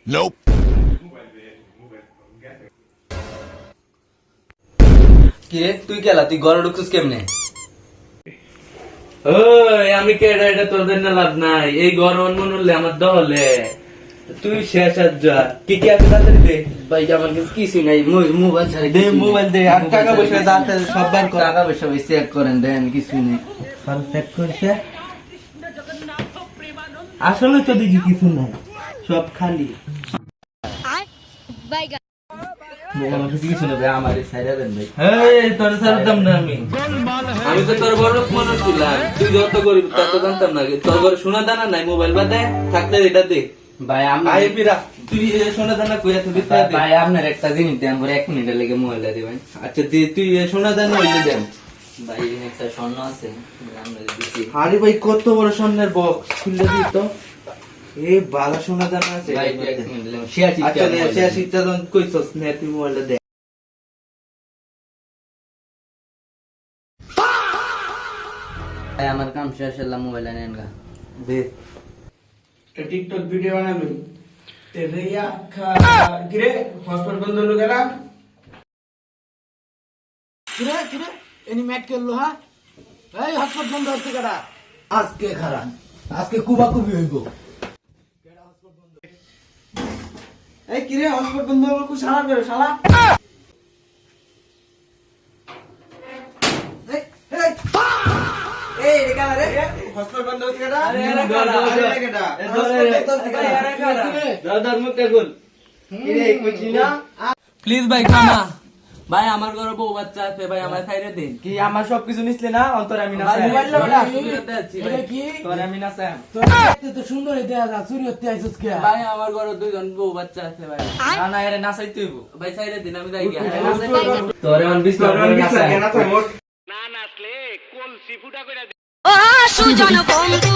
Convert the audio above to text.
Nope. কিরে তুই কেলা তুই ঘরে ঢুকছিস কেমনে? ওই আমি কেডা, এটা তোদের না লাভ নাই। এই গরম মনে হলে আমার দহলে তুই শেষ আর যা। কি কি আছে তাড়াতাড়ি দে। ভাই আমার কাছে কিছুই নাই, মোবাইল ছাড়া দে মোবাইল দে, আর টাকা পয়সা যাতে সব বার কর। টাকা পয়সা চেক করেন, দেন কিছুই নেই। সব চেক করছে, আসলে তো দেখি কিছু নাই, সব খালি। আমার কাছে কিছু নেই ভাই, আমার ছাইরা দেন ভাই। এই তোর ছাড়তাম না আমি তো তোর বড় মনে ছিলাম, তুই যত গরিব তত জানতাম না। তোর ঘরে সোনা দানা নাই, মোবাইল বাদে থাকলে এটা দে। ভাই আয় বিরা, তুই সোনা দানা কইয়া তুই দিতে দে। ভাই আপনার একটা জিনিস দেন, পরে 1 মিনিটের লেগে মোবাইলটা দিবেন। আচ্ছা তুই সোনা দানা হইলে দেন। ভাই একটা স্বর্ণ আছে, আমরা দিছি। আরে ভাই কত বড় স্বর্ণের বক্স, খুলে দিই তো। এ বালা সোনা দানা আছে। ভাই 1 মিনিট দিলাম, শেয়ার চিট। আচ্ছা শেয়ার শিটটা দন কইছস নে, তুই মোবাইলটা দে। ভাই আমার কাম শেষ হলো, মোবাইল নেন গা। দে টিকটক ভিডিও বানাবি তেরে আখা কিরে হসপিটাল বন্ধ হলো কেন কিরে কিরে এনি ম্যাট করলো হ্যাঁ এই হসপিটাল বন্ধ হচ্ছে কেন আজকে খারাপ আজকে কুবাকুবি হইব এই কিরে হসপিটাল বন্ধ হলো কু শালা করে শালা এই রে কালা রে হসপিটাল বন্ধ হচ্ছে কেন আরে দাদার মুখটা খুল। প্লিজ ভাই খানা ভাই, আমার ঘরে বউ বাচ্চা আছে ভাই, আমার খাইরে দিন। কি আমার সবকিছু নিছলে না অন্তর আমি না আমি না চাই তো সুন্দর দেয়া যা চুরি হতে আইছস কে ভাই, আমার ঘরে 2 জন বউ বাচ্চা আছে ভাই। না না এরে নাচাই তুইব ভাই খাইরে দিন, আমি যাই গিয়া। তোরে অন বিশ টাকা করে নাচাই। ও সুজন বন্ধু